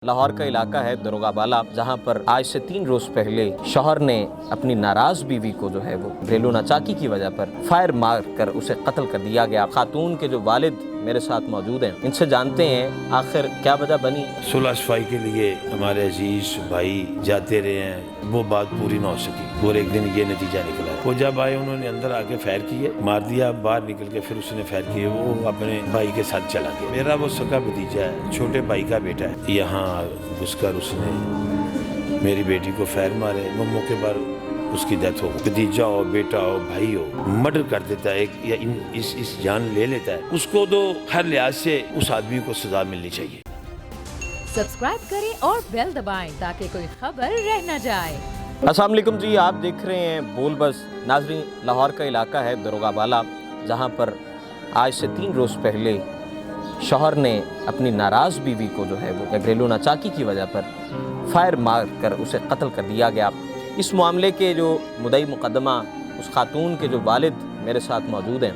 لاہور کا علاقہ ہے دروگا بالا، جہاں پر آج سے 3 روز پہلے شوہر نے اپنی ناراض بیوی کو جو ہے وہ گھریلو ناچاکی کی وجہ پر فائر مار کر اسے قتل کر دیا گیا۔ خاتون کے جو والد میرے ساتھ موجود ہیں، ان سے جانتے ہیں آخر کیا وجہ بنی۔ صلح صفائی کے لیے ہمارے عزیز بھائی جاتے رہے ہیں، وہ بات پوری نہ ہو سکی اور ایک دن یہ نتیجہ نکلا ہے۔ وہ جب آئے انہوں نے اندر آ کے فائر کیے، مار دیا، باہر نکل کے پھر اس نے فائر کیے، وہ اپنے بھائی کے ساتھ چلا گیا۔ میرا وہ سگا بھتیجا ہے، چھوٹے بھائی کا بیٹا ہے، یہاں گھس کر اس نے میری بیٹی کو فائر مارے، وہ موقع پر اس کی ڈیتھ ہو گئی۔ بھتیجا ہو، بیٹا ہو، بھائی ہو، مرڈر کر دیتا ہے یا اس جان لے لیتا ہے، اس کو تو ہر لحاظ سے اس آدمی کو سزا ملنی چاہیے۔ سبسکرائب کریں اور بیل دبائیں تاکہ کوئی خبر رہ نہ جائے۔ السلام علیکم جی، آپ دیکھ رہے ہیں بول بس۔ ناظرین، لاہور کا علاقہ ہے دروگا بالا، جہاں پر آج سے 3 روز پہلے شوہر نے اپنی ناراض بیوی کو جو ہے وہ گھریلو ناچاکی کی وجہ پر فائر مار کر اسے قتل کر دیا گیا۔ اس معاملے کے جو مدعی مقدمہ اس خاتون کے جو والد میرے ساتھ موجود ہیں،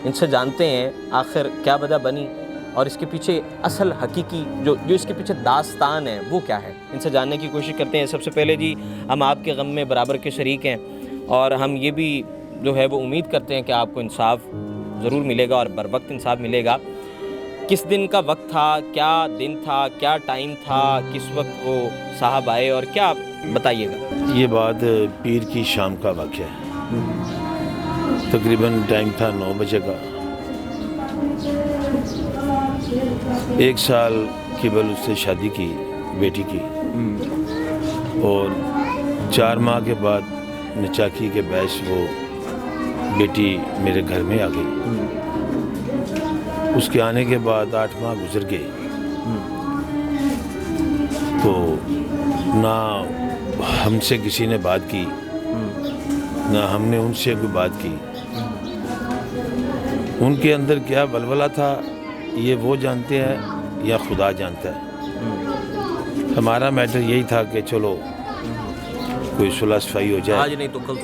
ان سے جانتے ہیں آخر کیا وجہ بنی اور اس کے پیچھے اصل حقیقی جو اس کے پیچھے داستان ہے وہ کیا ہے۔ ان سے جاننے کی کوشش کرتے ہیں۔ سب سے پہلے جی، ہم آپ کے غم میں برابر کے شریک ہیں اور ہم یہ بھی جو ہے وہ امید کرتے ہیں کہ آپ کو انصاف ضرور ملے گا اور بر وقت انصاف ملے گا۔ کس دن کا وقت تھا، کیا دن تھا، کیا ٹائم تھا، کس وقت وہ صاحب آئے اور کیا بتائیے گا۔ یہ بات پیر کی شام کا واقعہ ہے، تقریباً ٹائم تھا 9 بجے کا۔ 1 سال قبل اس سے شادی کی بیٹی کی، اور 4 ماہ کے بعد نچاکی کے باعث وہ بیٹی میرے گھر میں آ گئی۔ اس کے آنے کے بعد 8 ماہ گزر گئے، تو نہ ہم سے کسی نے بات کی، نہ ہم نے ان سے کوئی بات کی۔ ان کے اندر کیا ولولہ تھا یہ وہ جانتے ہیں یا خدا جانتا ہے۔ ہمارا میٹر یہی تھا کہ چلو کوئی صلح صفائی ہو جائے، آج نہیں تو کل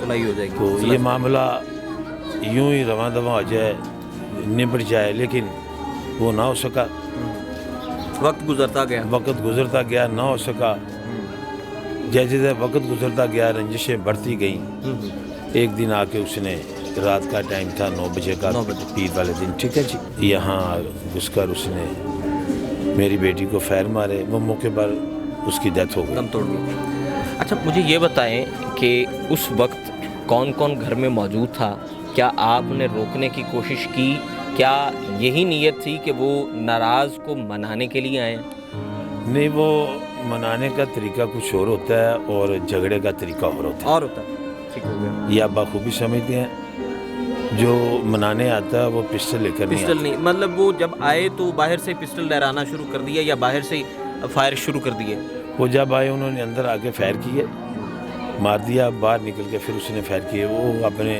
صلح ہی ہو جائے گی، تو یہ معاملہ یوں ہی رواں دواں ہو جائے، نبٹ جائے، لیکن وہ نہ ہو سکا۔ وقت گزرتا گیا، نہ ہو سکا۔ جیسے جیسے وقت گزرتا گیا رنجشیں بڑھتی گئیں۔ ایک دن آ کے اس نے، رات کا ٹائم تھا 9 بجے کا، عید والے دن، ٹھیک ہے جی، یہاں گھس کر اس نے میری بیٹی کو فائر مارے، وہ موقع پر اس کی ڈیتھ ہو گئی۔ دم توڑ گیا۔ اچھا، مجھے یہ بتائیں کہ اس وقت کون کون گھر میں موجود تھا؟ کیا آپ نے روکنے کی کوشش کی؟ کیا یہی نیت تھی کہ وہ ناراض کو منانے کے لیے آئے؟ نہیں، وہ منانے کا طریقہ کچھ اور ہوتا ہے اور جھگڑے کا طریقہ اور ہوتا ہے۔ ٹھیک ہو گیا۔ یہ آپ بخوبی سمجھتے ہیں، جو منانے آتا ہے وہ پسٹل لے کر نہیں، مطلب وہ جب آئے تو باہر سے پسٹل لہرانا شروع کر دیا یا باہر سے فائر شروع کر دیے؟ وہ جب آئے انہوں نے اندر آ کے فائر کیے، مار دیا، باہر نکل کے پھر اس نے فائر کیے، وہ اپنے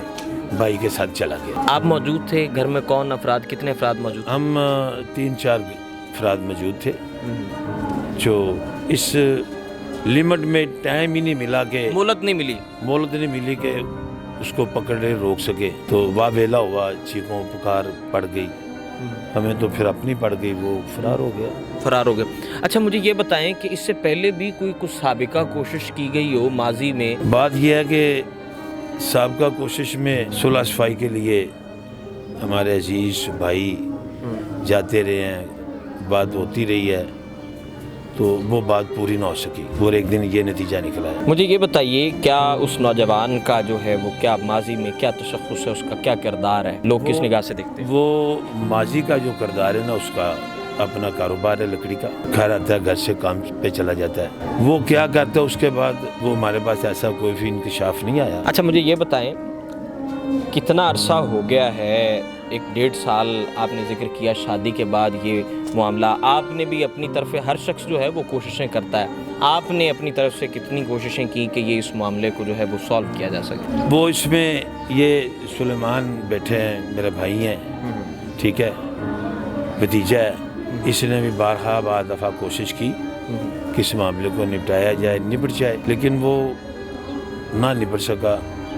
بھائی کے ساتھ چلا گیا۔ آپ موجود تھے گھر میں؟ کون افراد، کتنے افراد موجود تھے؟ ہم 3-4 افراد موجود تھے، جو اس لمٹ میں ٹائم ہی نہیں ملا کہ مہلت نہیں ملی کہ اس کو پکڑے روک سکے، تو واہ ویلا ہوا، چیخوں پکار پڑ گئی، ہمیں تو پھر اپنی پڑ گئی، وہ فرار ہو گیا۔ اچھا، مجھے یہ بتائیں کہ اس سے پہلے بھی کوئی کچھ سابقہ کوشش کی گئی ہو ماضی میں؟ بات یہ ہے کہ سابقہ کوشش میں صلح صفائی کے لیے ہمارے عزیز بھائی جاتے رہے ہیں، بات ہوتی رہی ہے، تو وہ بات پوری نہ ہو سکی اور ایک دن یہ نتیجہ نکلا ہے۔ مجھے یہ بتائیے، کیا اس نوجوان کا جو ہے وہ کیا ماضی میں کیا تشخص ہے، اس کا کیا کردار ہے، لوگ کس نگاہ سے دیکھتے ہیں؟ وہ ماضی کا جو کردار ہے نا، اس کا اپنا کاروبار ہے لکڑی کا، گھر آتا ہے، گھر سے کام پہ چلا جاتا ہے، وہ کیا کرتا ہے اس کے بعد وہ ہمارے پاس ایسا کوئی بھی انکشاف نہیں آیا۔ اچھا، مجھے یہ بتائیں کتنا عرصہ ہو گیا ہے؟ 1-1.5 سال آپ نے ذکر کیا شادی کے بعد یہ معاملہ۔ آپ نے بھی اپنی طرف سے، ہر شخص جو ہے وہ کوششیں کرتا ہے، آپ نے اپنی طرف سے کتنی کوششیں کی کہ یہ اس معاملے کو جو ہے وہ سالو کیا جا سکے؟ وہ اس میں یہ سلیمان بیٹھے ہیں، میرے بھائی ہیں، ٹھیک ہے، بھتیجا ہے، اس نے بھی بارہا دفعہ کوشش کی کہ اس معاملے کو نپٹایا جائے، نپٹ جائے، لیکن وہ نہ نپٹ سکا۔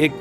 1